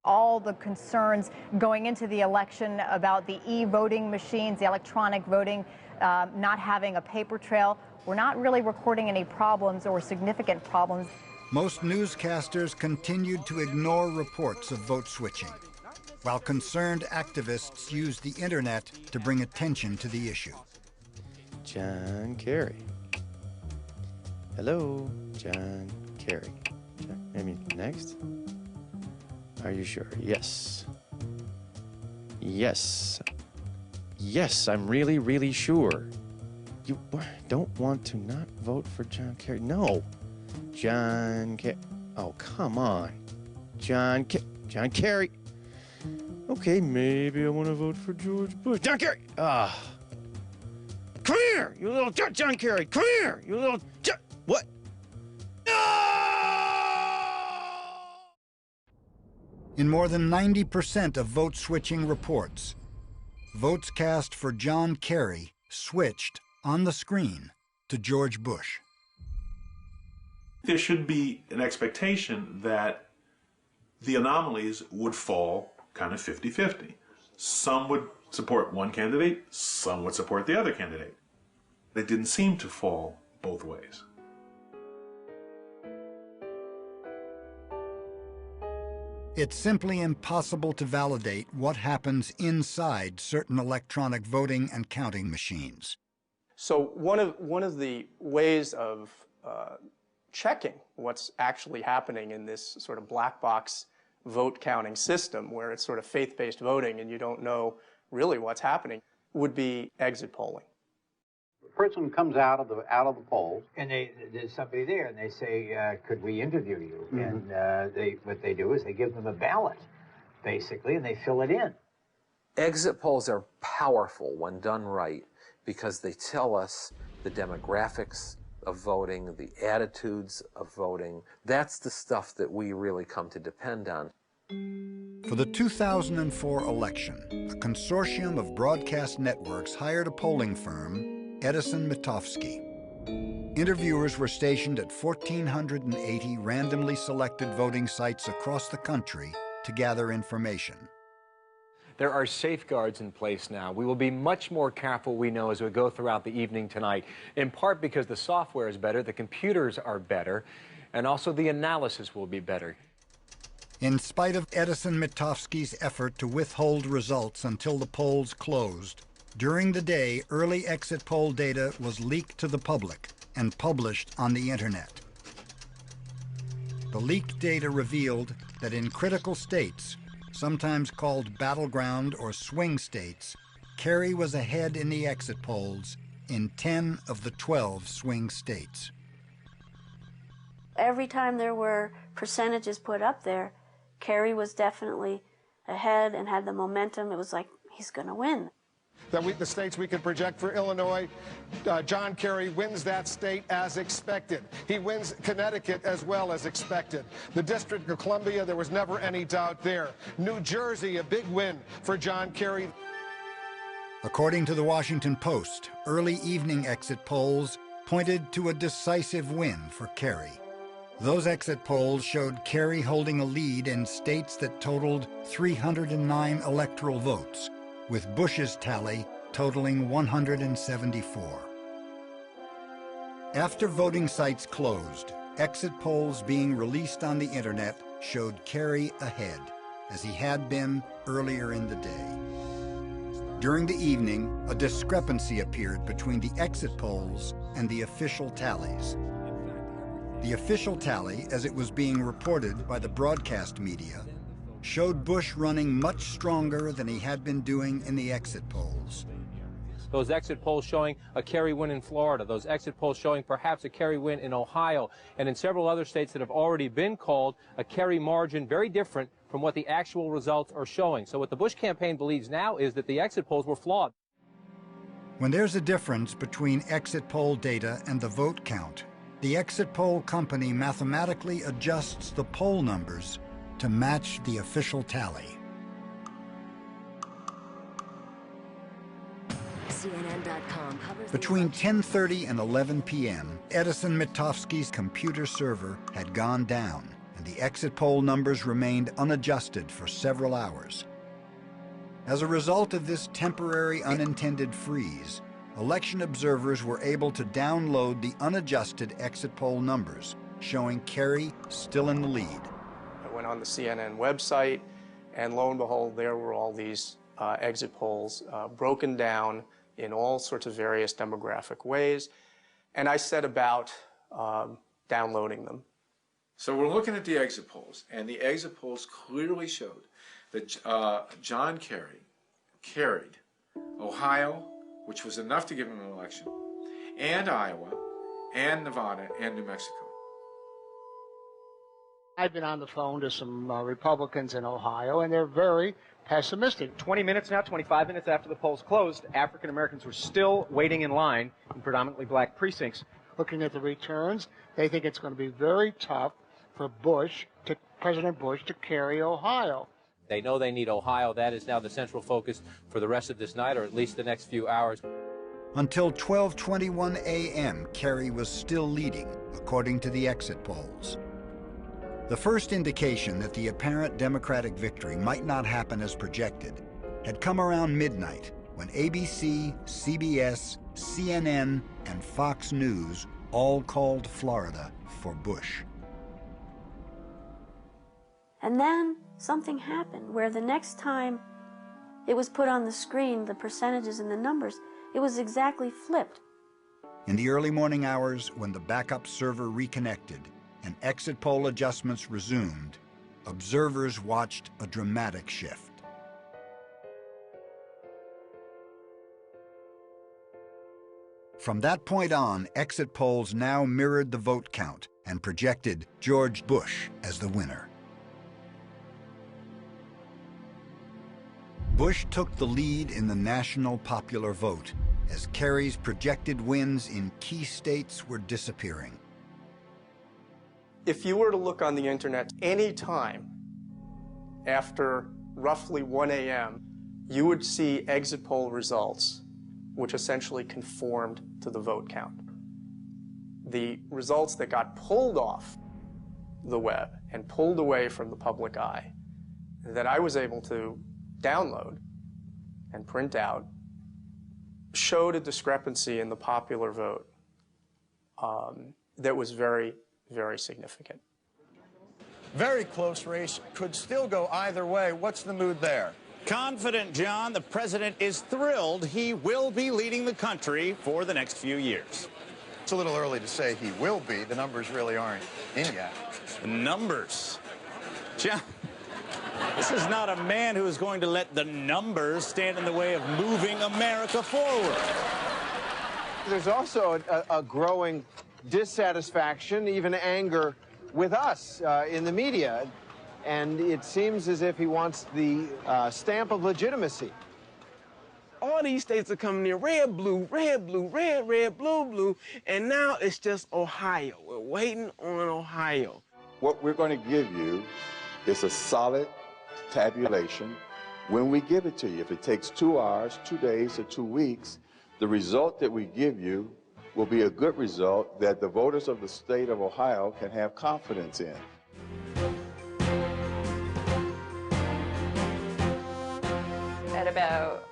All the concerns going into the election about the e-voting machines, the electronic voting, not having a paper trail, we're not really recording any problems or significant problems. Most newscasters continued to ignore reports of vote switching, while concerned activists used the internet to bring attention to the issue. John Kerry. Hello, John Kerry. Maybe next? Are you sure? Yes. Yes. Yes, I'm really, really sure. You don't want to not vote for John Kerry? No. John Kerry. Oh, come on. John Kerry. Okay, maybe I want to vote for George Bush. John Kerry! Ah. Come here, you little John Kerry. Come here, you little what? No! In more than 90% of vote-switching reports, votes cast for John Kerry switched on the screen to George Bush. There should be an expectation that the anomalies would fall kind of 50-50. Some would support one candidate, some would support the other candidate. They didn't seem to fall both ways. It's simply impossible to validate what happens inside certain electronic voting and counting machines. So one of the ways of checking what's actually happening in this sort of black box vote counting system, where it's sort of faith-based voting and you don't know really what's happening, would be exit polling. A person comes out of the polls, and there's somebody there, and they say, "Could we interview you?" Mm-hmm. And what they do is they give them a ballot, basically, and they fill it in. Exit polls are powerful when done right because they tell us the demographics of voting, the attitudes of voting. That's the stuff that we really come to depend on. For the 2004 election, a consortium of broadcast networks hired a polling firm, Edison Mitofsky. Interviewers were stationed at 1,480 randomly selected voting sites across the country to gather information. There are safeguards in place now. We will be much more careful, we know, as we go throughout the evening tonight, in part because the software is better, the computers are better, and also the analysis will be better. In spite of Edison Mitofsky's effort to withhold results until the polls closed, during the day, early exit poll data was leaked to the public and published on the internet. The leaked data revealed that in critical states, sometimes called battleground or swing states, Kerry was ahead in the exit polls in 10 of the 12 swing states. Every time there were percentages put up there, Kerry was definitely ahead and had the momentum. It was like, he's going to win. The states we could project for Illinois, John Kerry wins that state as expected. He wins Connecticut as well as expected. The District of Columbia, there was never any doubt there. New Jersey, a big win for John Kerry. According to the Washington Post, early evening exit polls pointed to a decisive win for Kerry. Those exit polls showed Kerry holding a lead in states that totaled 309 electoral votes, with Bush's tally totaling 174. After voting sites closed, exit polls being released on the internet showed Kerry ahead, as he had been earlier in the day. During the evening, a discrepancy appeared between the exit polls and the official tallies. The official tally, as it was being reported by the broadcast media, showed Bush running much stronger than he had been doing in the exit polls. Those exit polls showing a Kerry win in Florida, those exit polls showing perhaps a Kerry win in Ohio, and in several other states that have already been called, a Kerry margin very different from what the actual results are showing. So what the Bush campaign believes now is that the exit polls were flawed. When there's a difference between exit poll data and the vote count, the exit poll company mathematically adjusts the poll numbers to match the official tally. Between 10:30 and 11 p.m., Edison Mitofsky's computer server had gone down, and the exit poll numbers remained unadjusted for several hours. As a result of this temporary unintended freeze, election observers were able to download the unadjusted exit poll numbers, showing Kerry still in the lead. I went on the CNN website, and lo and behold, there were all these exit polls broken down in all sorts of various demographic ways, and I set about downloading them. So we're looking at the exit polls, and the exit polls clearly showed that John Kerry carried Ohio, which was enough to give him an election, and Iowa, and Nevada, and New Mexico. I've been on the phone to some Republicans in Ohio, and they're very pessimistic. 20 minutes now, 25 minutes after the polls closed, African Americans were still waiting in line in predominantly black precincts. Looking at the returns, they think it's going to be very tough for President Bush to carry Ohio. They know they need Ohio. That is now the central focus for the rest of this night, or at least the next few hours. Until 12:21 a.m., Kerry was still leading, according to the exit polls. The first indication that the apparent Democratic victory might not happen as projected had come around midnight, when ABC, CBS, CNN, and Fox News all called Florida for Bush. And then something happened where the next time it was put on the screen, the percentages and the numbers, it was exactly flipped. In the early morning hours, when the backup server reconnected and exit poll adjustments resumed, observers watched a dramatic shift. From that point on, exit polls now mirrored the vote count and projected George Bush as the winner. Bush took the lead in the national popular vote as Kerry's projected wins in key states were disappearing. If you were to look on the internet any time after roughly 1 a.m., you would see exit poll results which essentially conformed to the vote count. The results that got pulled off the web and pulled away from the public eye that I was able to download and print out showed a discrepancy in the popular vote that was very, very significant. Very close race, could still go either way. What's the mood there? Confident, John. The president is thrilled he will be leading the country for the next few years. It's a little early to say he will be. The numbers really aren't in yet. The numbers. John, this is not a man who is going to let the numbers stand in the way of moving America forward. There's also a growing dissatisfaction, even anger, with us in the media. And it seems as if he wants the stamp of legitimacy. All these states are coming in red, blue, red, blue, red, red, blue, blue, and now it's just Ohio. We're waiting on Ohio. What we're going to give you is a solid tabulation when we give it to you. If it takes 2 hours, 2 days, or 2 weeks, the result that we give you will be a good result that the voters of the state of Ohio can have confidence in. At about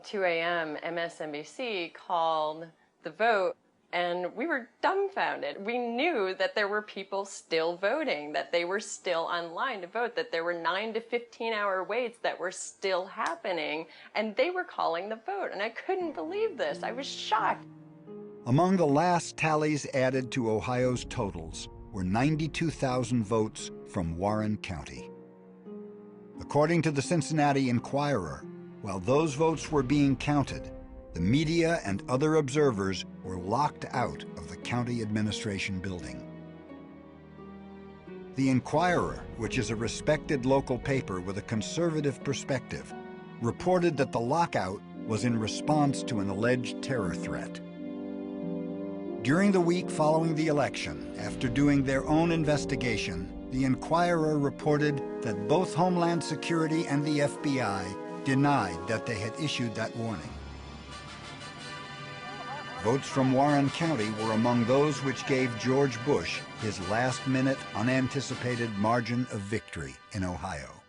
2 a.m., MSNBC called the vote, and we were dumbfounded. We knew that there were people still voting, that they were still online to vote, that there were 9 to 15-hour waits that were still happening, and they were calling the vote. And I couldn't believe this. I was shocked. Among the last tallies added to Ohio's totals were 92,000 votes from Warren County. According to the Cincinnati Enquirer, while those votes were being counted, the media and other observers were locked out of the county administration building. The Enquirer, which is a respected local paper with a conservative perspective, reported that the lockout was in response to an alleged terror threat. During the week following the election, after doing their own investigation, the Enquirer reported that both Homeland Security and the FBI denied that they had issued that warning. Votes from Warren County were among those which gave George Bush his last-minute, unanticipated margin of victory in Ohio.